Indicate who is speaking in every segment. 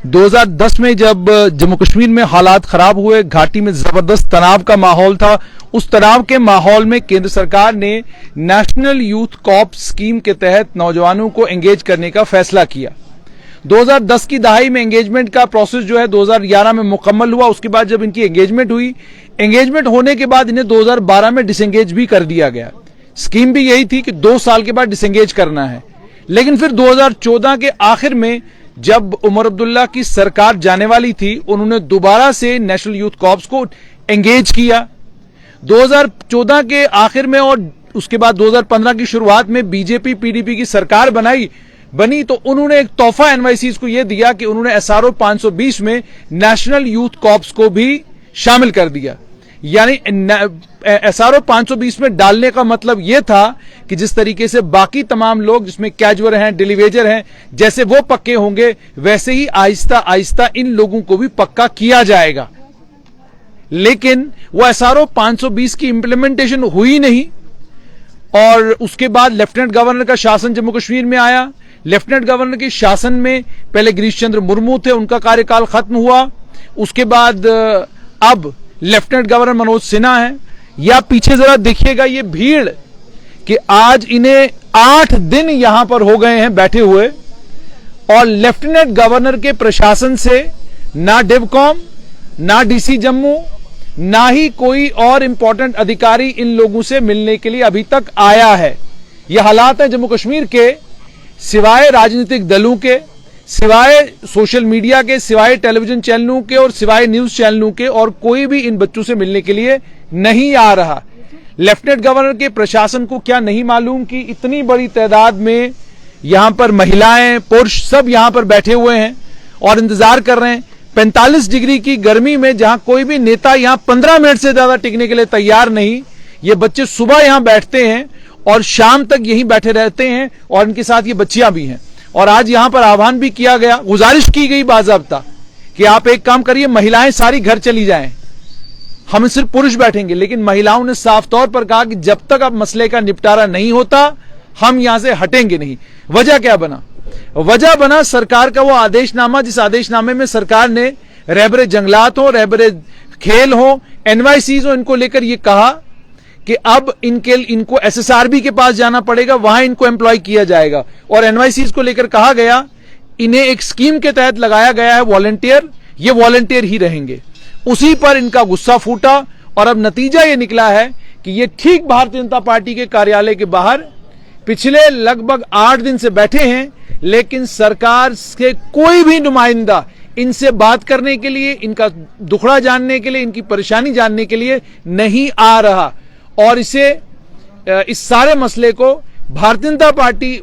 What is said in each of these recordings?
Speaker 1: 2010 में जब जम्मू कश्मीर में हालात खराब हुए, घाटी में जबरदस्त तनाव का माहौल था, उस तनाव के माहौल में केंद्र सरकार ने नेशनल यूथ कॉर्प्स स्कीम के तहत नौजवानों को एंगेज करने का फैसला किया। 2010 की दहाई में एंगेजमेंट का प्रोसेस जो है 2011 में मुकम्मल हुआ। उसके बाद जब इनकी एंगेजमेंट हुई, एंगेजमेंट होने के बाद इन्हें 2012 में डिसएंगेज भी कर दिया गया। स्कीम भी यही थी कि 2 साल के बाद डिसएंगेज करना है। लेकिन फिर 2014 के आखिर में जब उमर अब्दुल्ला की सरकार जाने वाली थी, उन्होंने दोबारा से नेशनल यूथ कॉर्प्स को एंगेज किया। 2014 के आखिर में और उसके बाद 2015 की शुरुआत में बीजेपी पीडीपी की सरकार बनी तो उन्होंने एक तोहफा एनवाईसीज को यह दिया कि उन्होंने एसआरओ 520 में नेशनल यूथ कॉर्प्स को भी शामिल कर दिया। यानी एसआरओ 520 में डालने का मतलब यह था कि जिस तरीके से बाकी तमाम लोग जिसमें कैजुअल हैं, डिलीवेजर हैं, जैसे वो पक्के होंगे वैसे ही आहिस्ता आहिस्ता इन लोगों को भी पक्का किया जाएगा। लेकिन वो एसआरओ 520 की इंप्लीमेंटेशन हुई नहीं और उसके बाद लेफ्टिनेंट गवर्नर का शासन जम्मू कश्मीर में आया। लेफ्टिनेंट गवर्नर के शासन में पहले गिरीश चंद्र मुर्मू थे, उनका कार्यकाल खत्म हुआ। उसके बाद अब लेफ्टिनेंट गवर्नर मनोज सिन्हा है। या पीछे जरा देखिएगा ये भीड़ कि आज इन्हें 8 दिन यहां पर हो गए हैं बैठे हुए और लेफ्टिनेंट गवर्नर के प्रशासन से ना डिवकॉम, ना डीसी जम्मू, ना ही कोई और इंपॉर्टेंट अधिकारी इन लोगों से मिलने के लिए अभी तक आया है। यह हालात है जम्मू कश्मीर के, सिवाय राजनीतिक दलों के, सिवाय सोशल मीडिया के, सिवाय टेलीविजन चैनलों के और सिवाय न्यूज चैनलों के और कोई भी इन बच्चों से मिलने के लिए नहीं आ रहा। लेफ्टिनेंट गवर्नर के प्रशासन को क्या नहीं मालूम कि इतनी बड़ी तादाद में यहां पर महिलाएं, पुरुष सब यहां पर बैठे हुए हैं और इंतजार कर रहे हैं। 45 डिग्री की गर्मी में जहां कोई भी नेता यहां 15 मिनट से ज्यादा टिकने के लिए तैयार नहीं, ये बच्चे सुबह यहां बैठते हैं और शाम तक यहीं बैठे रहते हैं और इनके साथ ये बच्चियां भी हैं। और आज यहां पर आह्वान भी किया गया, गुजारिश की गई बाज़ाब्ता कि आप एक काम करिए, महिलाएं सारी घर चली जाएं, हम सिर्फ पुरुष बैठेंगे। लेकिन महिलाओं ने साफ तौर पर कहा कि जब तक अब मसले का निपटारा नहीं होता हम यहां से हटेंगे नहीं। वजह क्या बना? वजह बना सरकार का वो आदेशनामा, जिस आदेशनामे में सरकार ने रहबरे जंगलात हो, रहबरे खेल हो, एनवाईसीज हो, इनको लेकर ये कहा कि अब इनको एसएसआरबी के पास जाना पड़ेगा, वहां इनको एम्प्लॉय किया जाएगा। और एनवाईसीज को लेकर कहा गया इन्हें एक स्कीम के तहत लगाया गया है वॉलंटियर, ये वॉलंटियर ही रहेंगे। उसी पर इनका गुस्सा फूटा और अब नतीजा ये निकला है कि ये ठीक भारतीय जनता पार्टी के कार्यालय के बाहर पिछले लगभग 8 दिन से बैठे हैं, लेकिन सरकार के कोई भी नुमाइंदा इनसे बात करने के लिए, इनका दुखड़ा जानने के लिए, इनकी परेशानी जानने के लिए नहीं आ रहा। और इस सारे मसले को भारतीय जनता पार्टी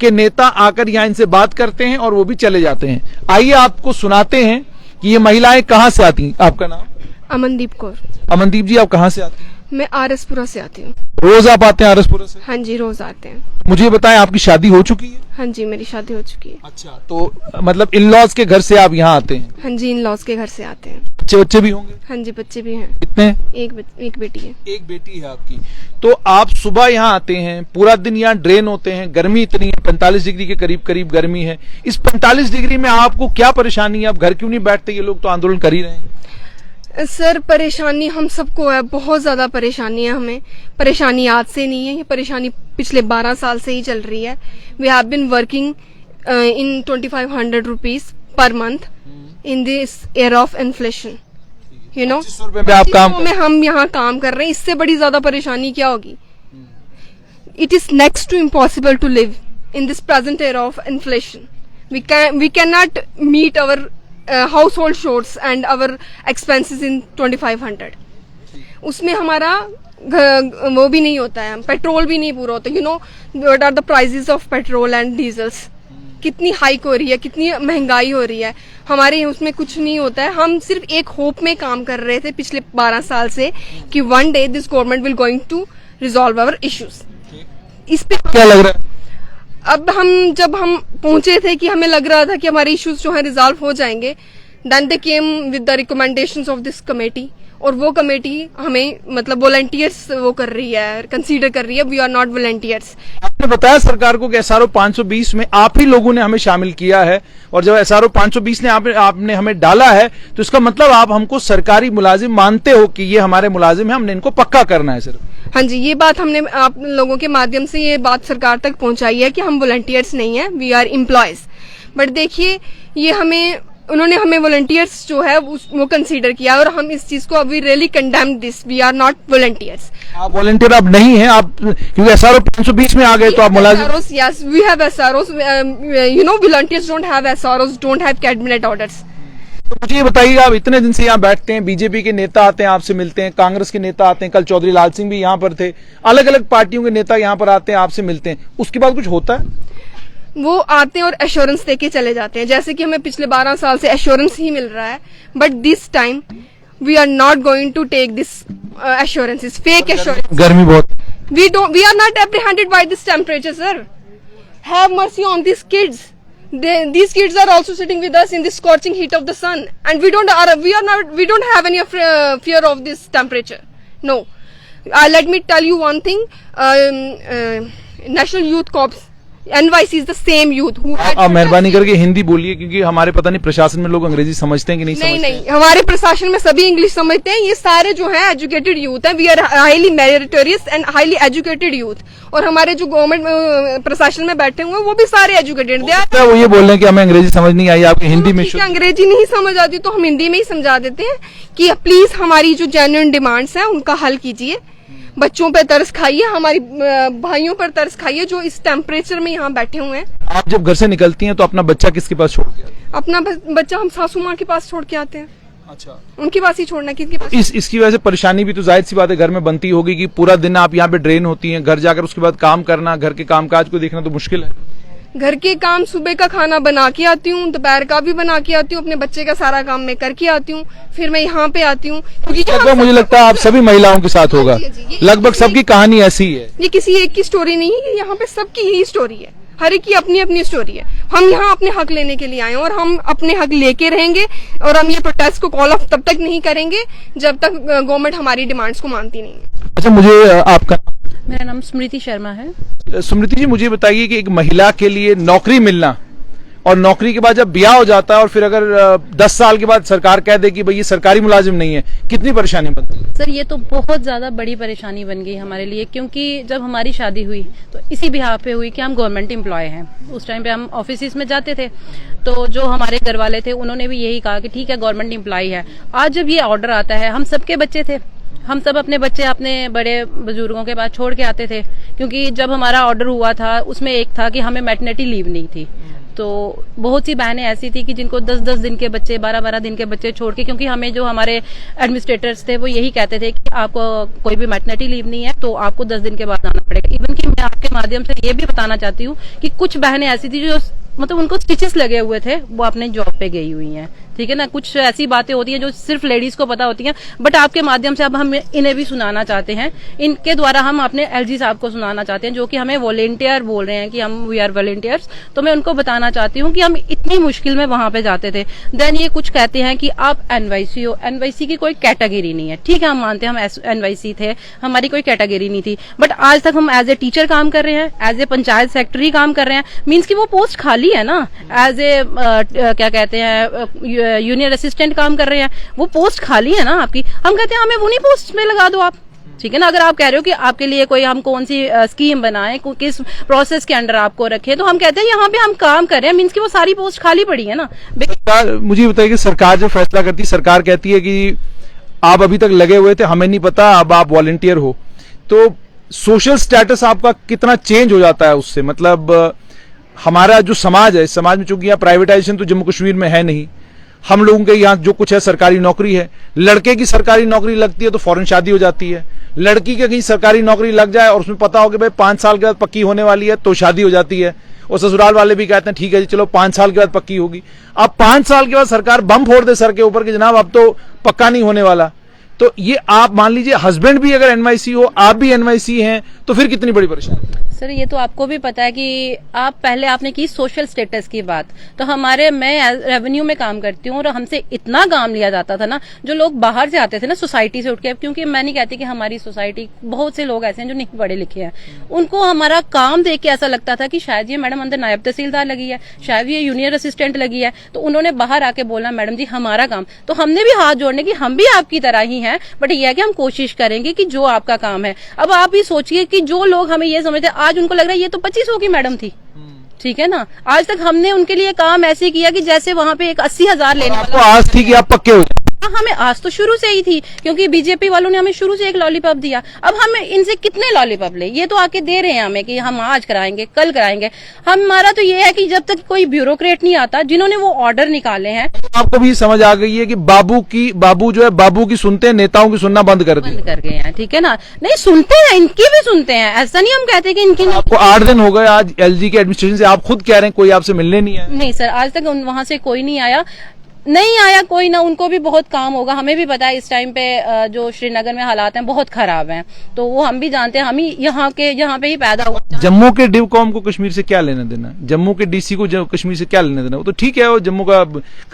Speaker 1: के नेता आकर यहां इनसे बात करते हैं और वो भी चले जाते हैं। आइए आपको सुनाते हैं कि ये महिलाएं कहां से आती हैं। आपका नाम?
Speaker 2: अमनदीप कौर।
Speaker 1: अमनदीप जी, आप कहां से आती हैं?
Speaker 2: मैं आरएसपुरा से आती हूँ।
Speaker 1: रोज आप आते हैं आरएसपुरा से?
Speaker 2: हाँ जी, रोज आते हैं।
Speaker 1: मुझे बताएं, आपकी शादी हो चुकी है?
Speaker 2: हाँ जी, मेरी शादी हो चुकी है।
Speaker 1: अच्छा, तो मतलब इन लॉज के घर से आप यहाँ आते हैं?
Speaker 2: हाँ जी, इन लॉज के घर से आते हैं।
Speaker 1: बच्चे भी होंगे?
Speaker 2: हाँ जी, बच्चे भी हैं।
Speaker 1: कितने?
Speaker 2: एक बेटी है।
Speaker 1: एक बेटी है आपकी। तो आप सुबह यहाँ आते हैं, पूरा दिन यहाँ ड्रेन होते हैं, गर्मी इतनी है, 45 डिग्री के करीब गर्मी है। इस 45 डिग्री में आपको क्या परेशानी है? आप घर क्यों नहीं बैठते? ये लोग तो आंदोलन कर ही रहे हैं।
Speaker 2: सर, परेशानी हम सबको है, बहुत ज्यादा परेशानी है हमें। परेशानी आज से नहीं है, ये परेशानी पिछले 12 साल से ही चल रही है। We have been working in 2500 rupees per month in this year of inflation, you know. 2500 रुपए में हम यहाँ काम कर रहे हैं, इससे बड़ी ज्यादा परेशानी क्या होगी? It is next to impossible to live in this present year of inflation. We can not meet our household chores and our expenses in 2500। उसमें हमारा वो भी नहीं होता है, पेट्रोल भी नहीं पूरा होता। You know what are the prices of petrol and diesels, कितनी हाइक हो रही है, कितनी महंगाई हो रही है। हमारे उसमें कुछ नहीं होता है। हम सिर्फ एक होप में काम कर रहे थे पिछले 12 साल से कि one day this government will going to resolve our issues. इस पे
Speaker 1: क्या लग रहा है?
Speaker 2: अब जब हम पहुंचे थे कि हमें लग रहा था कि हमारे इश्यूज जो है रिजॉल्व हो जाएंगे, then they came with the recommendations of this committee. और वो कमेटी हमें मतलब वॉलंटियर्स वो कर रही है, कंसीडर कर रही है। We are not volunteers.
Speaker 1: आपने बताया सरकार को कि एसआरओ 520 में आप ही लोगों ने हमें शामिल किया है, और जब एसआरओ 520 ने आपने हमें डाला है तो इसका मतलब आप हमको सरकारी मुलाजिम मानते हो कि ये हमारे मुलाजिम है, हमने इनको पक्का करना है सिर्फ।
Speaker 2: हाँ जी, ये बात हमने आप लोगों के माध्यम से ये बात सरकार तक पहुंचाई है कि हम वॉलंटियर्स नहीं है, वी आर एम्प्लॉयज। बट देखिए, ये उन्होंने हमें वॉलंटियर्स जो है वो कंसीडर किया, और हम इस चीज को we really condemn this. We are not volunteers.
Speaker 1: आप वॉलंटियर अब नहीं है, आप क्योंकि एसआरओ 520 में आ गए तो आप मुलाजिम।
Speaker 2: Yes, we have SROs, you know, volunteers don't have SROs, don't have cabinet orders.
Speaker 1: तो मुझे ये बताइए, आप इतने दिन से यहाँ बैठते हैं, बीजेपी के नेता आते हैं आपसे मिलते हैं, कांग्रेस के नेता आते हैं, कल चौधरी लाल सिंह भी यहाँ पर थे, अलग अलग पार्टियों के नेता यहाँ पर आते हैं, आपसे मिलते हैं, उसके बाद कुछ होता है?
Speaker 2: वो आते हैं और एश्योरेंस देके चले जाते हैं, जैसे कि हमें पिछले 12 साल से एश्योरेंस ही मिल रहा है। But this time we are not going to take this assurance, fake assurance.
Speaker 1: गर्मी बहुत।
Speaker 2: We are not apprehended by this temperature, sir. Have mercy on this kids. These kids are also sitting with us in this scorching heat of the sun, and we don't have any fear of this temperature. No. Let me tell you one thing. National Youth Corps, NYC is the same youth who had...
Speaker 1: आप मेहरबानी करके हिंदी बोलिए, क्योंकि हमारे पता नहीं प्रशासन में लोग अंग्रेजी समझते हैं कि नहीं समझते।
Speaker 2: नहीं, हमारे प्रशासन में सभी इंग्लिश समझते हैं। ये सारे जो है एजुकेटेड यूथ है। We are highly meritorious and highly educated youth. और हमारे जो गवर्नमेंट प्रशासन में बैठे हुए हैं वो भी सारे एजुकेटेड हैं।
Speaker 1: वो ये बोल रहे हैं कि हमें अंग्रेजी समझ नहीं आई, आपकी हिंदी में
Speaker 2: अंग्रेजी नहीं समझ आती तो हम हिंदी में ही समझा देते हैं कि प्लीज हमारी जो जेन्युइन डिमांड्स हैं उनका हल कीजिए। बच्चों पे तरस खाइए, हमारी भाइयों पर तरस खाइए जो इस टेम्परेचर में यहाँ बैठे हुए हैं।
Speaker 1: आप जब घर से निकलती हैं तो अपना बच्चा किसके पास छोड़ के आते हैं?
Speaker 2: अपना बच्चा हम सासू माँ के पास छोड़ के आते हैं।
Speaker 1: अच्छा,
Speaker 2: उनके पास ही छोड़ना, किसके पास?
Speaker 1: इसकी वजह से परेशानी भी तो जाहिर सी बात है घर में बनती होगी कि पूरा दिन आप यहाँ पे ड्रेन होती हैं, घर जाकर उसके बाद काम करना, घर के कामकाज को देखना तो मुश्किल है।
Speaker 2: घर के काम, सुबह का खाना बना के आती हूँ, दोपहर का भी बना के आती हूँ, अपने बच्चे का सारा काम मैं करके आती हूँ, फिर मैं यहाँ पे आती हूँ।
Speaker 1: क्योंकि मुझे लगता है आप सभी महिलाओं के साथ होगा, लगभग सबकी कहानी ऐसी है।
Speaker 2: ये किसी एक की स्टोरी नहीं है, यहाँ पे सबकी यही स्टोरी है, हर एक की अपनी अपनी स्टोरी है। हम यहाँ अपने हक लेने के लिए आए हैं और हम अपने हक लेके रहेंगे, और हम ये प्रोटेस्ट को कॉल ऑफ तब तक नहीं करेंगे जब तक गवर्नमेंट हमारी डिमांड्स को मानती नहीं है।
Speaker 1: अच्छा, मुझे आपका?
Speaker 3: मेरा नाम स्मृति शर्मा है।
Speaker 1: स्मृति जी, मुझे बताइए कि एक महिला के लिए नौकरी मिलना और नौकरी के बाद जब ब्याह हो जाता है और फिर अगर 10 साल के बाद सरकार कह दे कि भाई ये सरकारी मुलाजिम नहीं है, कितनी परेशानी बनती है?
Speaker 3: सर, ये तो बहुत ज्यादा बड़ी परेशानी बन गई हमारे लिए, क्योंकि जब हमारी शादी हुई तो इसी बिहार पे हुई कि हम गवर्नमेंट एम्प्लॉय हैं। उस टाइम पे हम ऑफिस में जाते थे, तो जो हमारे घर वाले थे उन्होंने भी यही कहा कि ठीक है, गवर्नमेंट एम्प्लॉय है। आज जब ये ऑर्डर आता है, हम सबके बच्चे थे, हम सब अपने बच्चे अपने बड़े बुजुर्गों के पास छोड़ के आते थे, क्योंकि जब हमारा ऑर्डर हुआ था उसमें एक था कि हमें मैटरनिटी लीव नहीं थी। तो बहुत सी बहनें ऐसी थी कि जिनको 10-10 दिन के बच्चे, 12-12 दिन के बच्चे छोड़ के, क्योंकि हमें जो हमारे एडमिनिस्ट्रेटर्स थे वो यही कहते थे कि आपको कोई भी मैटरनिटी लीव नहीं है तो आपको 10 दिन के बाद आना पड़ेगा। इवन कि मैं आपके माध्यम से ये भी बताना चाहती हूँ कि कुछ बहनें ऐसी थी जो मतलब उनको स्टिचेस लगे हुए थे, वो अपने जॉब पे गई हुई हैं। ठीक है ना, कुछ ऐसी बातें होती हैं जो सिर्फ लेडीज को पता होती हैं, बट आपके माध्यम से अब हम इन्हें भी सुनाना चाहते हैं। इनके द्वारा हम अपने एलजी साहब को सुनाना चाहते हैं जो कि हमें वॉलेंटियर बोल रहे हैं कि हम वी आर वॉलेंटियर्स। तो मैं उनको बताना चाहती हूँ कि हम इतनी मुश्किल में वहां पे जाते थे। देन ये कुछ कहते हैं कि आप एनवाईसी हो, एनवाईसी की कोई कैटेगरी नहीं है। ठीक है, हम मानते हैं हम एनवाईसी थे, हमारी कोई कैटेगरी नहीं थी, बट आज तक हम एज ए टीचर काम कर रहे हैं, एज ए पंचायत सेक्रेटरी काम कर रहे हैं। मीन्स की वो पोस्ट खाली है ना, एज ए क्या कहते हैं यूनियर असिस्टेंट काम कर रहे हैं, वो पोस्ट खाली है ना आपकी। हम कहते हैं हमें उन्हीं पोस्ट में लगा दो आप। ठीक है ना, अगर आप कह रहे हो कि आपके लिए कोई हम कौन सी स्कीम बनाएं, किस प्रोसेस के अंडर आपको रखें, तो हम कहते हैं यहाँ पे हम काम कर रहे हैं। मीन्स की वो सारी पोस्ट खाली पड़ी है ना।
Speaker 1: मुझे बताइए कि सरकार जो फैसला करती है, सरकार कहती है कि आप अभी तक लगे हुए थे, हमें नहीं पता, अब आप वॉलंटियर हो, तो सोशल स्टेटस आपका कितना चेंज हो जाता है उससे? मतलब हमारा जो समाज है, इस समाज में चूंकि यहाँ प्राइवेटाइजेशन तो जम्मू कश्मीर में है नहीं, हम लोगों के यहाँ जो कुछ है सरकारी नौकरी है। लड़के की सरकारी नौकरी लगती है तो फौरन शादी हो जाती है, लड़की के कहीं सरकारी नौकरी लग जाए और उसमें पता हो कि भाई 5 साल के बाद पक्की होने वाली है तो शादी हो जाती है, और ससुराल वाले भी कहते हैं ठीक है जी चलो 5 साल के बाद पक्की होगी। अब 5 साल के बाद सरकार बम फोड़ दे सर के ऊपर कि जनाब अब तो पक्का नहीं होने वाला, तो ये आप मान लीजिए हस्बैंड भी अगर एनवाईसी हो, आप भी एनवाईसी हैं, तो फिर कितनी बड़ी परेशानी।
Speaker 3: सर ये तो आपको भी पता है कि आप पहले आपने की सोशल स्टेटस की बात, तो मैं रेवेन्यू में काम करती हूँ और हमसे इतना काम लिया जाता था ना, जो लोग बाहर से आते थे ना सोसाइटी से उठ के, क्योंकि मैं नहीं कहती कि हमारी सोसाइटी बहुत से लोग ऐसे हैं जो नहीं पढ़े लिखे हैं, उनको हमारा काम देख के ऐसा लगता था कि शायद ये मैडम अंदर नायब तहसीलदार लगी है, शायद ये जूनियर असिस्टेंट लगी है। तो उन्होंने बाहर आके बोला मैडम जी हमारा काम, तो हमने भी हाथ जोड़ने की, हम भी आपकी तरह ही हैं, बट ये है कि हम कोशिश करेंगे कि जो आपका काम है। अब आप ही सोचिए कि जो लोग हमें ये समझते, आज उनको लग रहा है ये तो 2500 की मैडम थी, ठीक है ना, आज तक हमने उनके लिए काम ऐसे किया कि जैसे वहां पे एक 80,000 लेने
Speaker 1: आपको आज थी कि आप पक्के हो।
Speaker 3: हमें आज तो शुरू से ही थी, क्योंकि बीजेपी वालों ने हमें शुरू से एक लॉलीपॉप दिया। अब हमें इनसे कितने लॉलीपॉप ले, ये तो आके दे रहे हैं हमें कि हम आज कराएंगे, कल कराएंगे। हमारा तो ये है कि जब तक कोई ब्यूरोक्रेट नहीं आता, जिन्होंने वो ऑर्डर निकाले हैं।
Speaker 1: आपको भी समझ आ गई है कि बाबू जो है बाबू की सुनते हैं, नेताओं की सुनना बंद कर
Speaker 3: गए हैं, ठीक है ना। नहीं सुनते हैं, इनकी भी सुनते हैं, ऐसा नहीं हम कहते कि इनकी।
Speaker 1: आपको 8 दिन हो गए आज एलजी के एडमिनिस्ट्रेशन से, आप खुद कह रहे हैं कोई आपसे मिलने नहीं आया।
Speaker 3: नहीं सर, आज तक वहां से कोई नहीं आया कोई ना। उनको भी बहुत काम होगा, हमें भी पता है इस टाइम पे जो श्रीनगर में हालात हैं बहुत खराब हैं, तो वो हम भी जानते हैं, हम ही यहाँ पे ही पैदा हुआ।
Speaker 1: जम्मू के डिवकॉम को कश्मीर से क्या लेना देना, जम्मू के डीसी को कश्मीर से क्या लेना देना, वो तो ठीक है, वो जम्मू का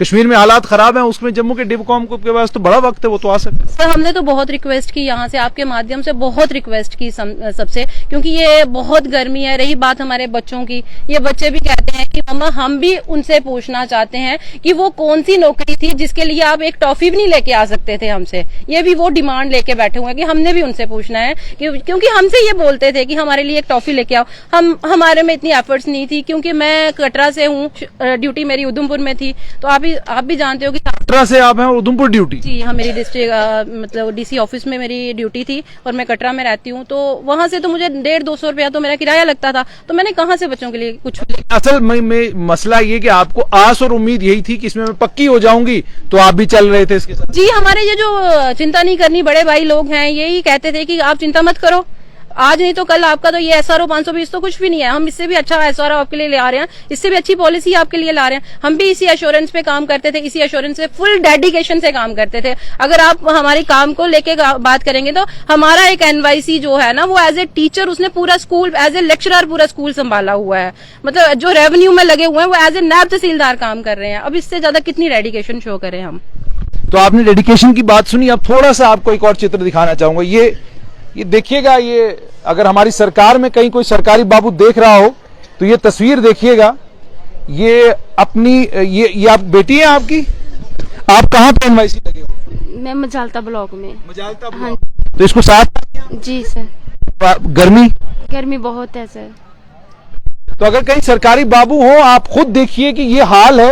Speaker 1: कश्मीर में हालात खराब है, उसमें जम्मू के डिवकॉम को के पास तो बड़ा वक्त है, वो तो आ सकता है।
Speaker 3: सर हमने तो बहुत रिक्वेस्ट की, यहाँ से आपके माध्यम से बहुत रिक्वेस्ट की सबसे, क्योंकि ये बहुत गर्मी है। रही बात हमारे बच्चों की, ये बच्चे भी कहते हैं कि मम्मा हम भी उनसे पूछना चाहते हैं कि वो कौन सी नौकरी थी जिसके लिए आप एक टॉफी भी नहीं लेके आ सकते थे हमसे। ये भी वो डिमांड लेके बैठे हुए हैं कि हमने भी उनसे पूछना है, क्योंकि हमसे ये बोलते थे कि हमारे लिए एक टॉफी लेके आओ। हमारे में इतनी एफर्ट्स नहीं थी, क्योंकि मैं कटरा से हूँ, ड्यूटी मेरी उधमपुर में थी, तो आप भी जानते हो कि
Speaker 1: कटरा से आप हैं और उधमपुर ड्यूटी।
Speaker 3: जी हाँ, मेरी डिस्ट्रिक्ट मतलब डीसी ऑफिस में मेरी ड्यूटी थी और मैं कटरा में रहती हूँ, तो वहां से तो मुझे 150-200 रुपया तो मेरा किराया लगता था, तो मैंने कहां से बच्चों के लिए कुछ।
Speaker 1: असल में मसला ये कि आपको आस और उम्मीद यही थी कि इसमें मैं पक्की हो जाऊंगी, तो आप भी चल रहे थे इसके साथ।
Speaker 3: जी हमारे ये जो चिंता नहीं करनी बड़े भाई लोग हैं, यही कहते थे कि आप चिंता मत करो, आज नहीं तो कल आपका तो ये SRO 520 तो कुछ भी नहीं है, हम इससे भी अच्छा SRO आपके लिए ले आ रहे हैं, इससे भी अच्छी पॉलिसी आपके लिए ला रहे हैं। हम भी इसी एश्योरेंस पे काम करते थे, इसी एश्योरेंस से फुल डेडिकेशन से काम करते थे। अगर आप हमारे काम को लेके बात करेंगे तो हमारा एक NYC जो है ना, वो एज ए टीचर उसने पूरा स्कूल, एज ए लेक्चरर पूरा स्कूल संभाला हुआ है, मतलब जो रेवेन्यू में लगे हुए हैं वो एज ए नायब तहसीलदार काम कर रहे हैं। अब इससे ज्यादा कितनी डेडिकेशन शो करें हम।
Speaker 1: तो आपने डेडिकेशन की बात सुनी, अब थोड़ा सा आपको एक और चित्र दिखाना चाहूंगा। ये देखिएगा, ये अगर हमारी सरकार में कहीं कोई सरकारी बाबू देख रहा हो तो ये तस्वीर देखिएगा। ये अपनी ये आप बेटी है आपकी, आप कहाँ पे एनवाईसी लगे हो?
Speaker 4: मैं मजालता ब्लॉक में।
Speaker 1: मजालता ब्लॉक। तो इसको साथ
Speaker 4: जी सर। गर्मी बहुत है सर।
Speaker 1: तो अगर कहीं सरकारी बाबू हो, आप खुद देखिए कि ये हाल है।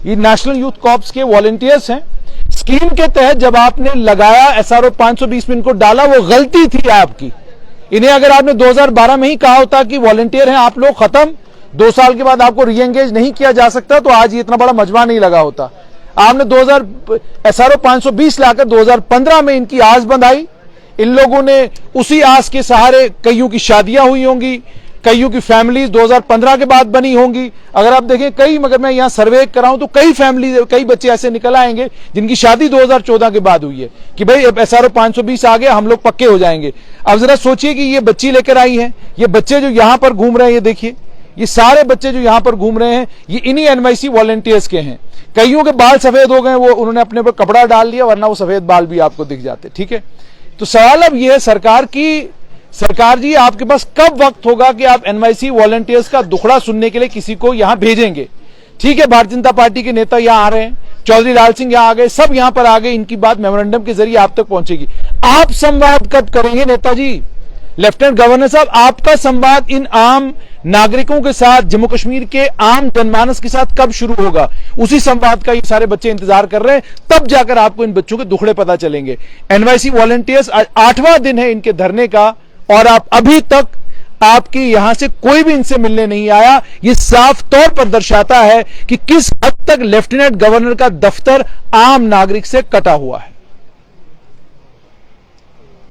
Speaker 1: ये नेशनल यूथ कॉर्प्स के वॉलंटियर्स हैं। स्कीम के तहत जब आपने लगाया SRO 520 में इनको डाला, वो गलती थी आपकी। इन्हें अगर आपने 2012 में ही कहा होता कि वॉलंटियर हैं आप लोग, खत्म, 2 साल के बाद आपको री एंगेज नहीं किया जा सकता, तो आज ये इतना बड़ा मजमा नहीं लगा होता। आपने SRO 520 लाकर 2015 में इनकी आस बंधाई। इन लोगों ने उसी आस के सहारे, कईयों की शादियां हुई होंगी, कईयों की फैमिलीज 2015 के बाद बनी होंगी। अगर आप देखें अगर मैं यहाँ सर्वे कराऊं तो कई बच्चे ऐसे निकल आएंगे जिनकी शादी 2014 के बाद हुई है कि भाई SRO 520 आ गया, हम लोग पक्के हो जाएंगे। अब जरा सोचिए कि ये बच्ची लेकर आई है, ये बच्चे जो यहाँ पर घूम रहे हैं, ये देखिए, ये सारे बच्चे जो यहाँ पर घूम रहे हैं, ये इन्हीं NYC वॉलंटियर्स के हैं। कईयों के बाल सफेद हो गए, वो उन्होंने अपने पर कपड़ा डाल लिया, वरना वो सफेद बाल भी आपको दिख जाते। ठीक है, तो सवाल अब ये है सरकार जी, आपके पास कब वक्त होगा कि आप NYC वॉलंटियर्स का दुखड़ा सुनने के लिए किसी को यहां भेजेंगे? ठीक है, भारतीय जनता पार्टी के नेता यहां आ रहे हैं, चौधरी लाल सिंह यहां आ गए, सब यहां पर आ गए, इनकी बात मेमोरेंडम के जरिए आप तक पहुंचेगी। आप संवाद कब करेंगे नेताजी? लेफ्टिनेंट गवर्नर साहब, आपका संवाद इन आम नागरिकों के साथ, जम्मू कश्मीर के आम जनमानस के साथ कब शुरू होगा? उसी संवाद का ये सारे बच्चे इंतजार कर रहे हैं, तब जाकर आपको इन बच्चों के दुखड़े पता चलेंगे। NYC वॉलंटियर्स 8वां दिन है इनके धरने का, और आप अभी तक आपकी यहां से कोई भी इनसे मिलने नहीं आया। ये साफ तौर पर दर्शाता है कि किस हद तक लेफ्टिनेंट गवर्नर का दफ्तर आम नागरिक से कटा हुआ है।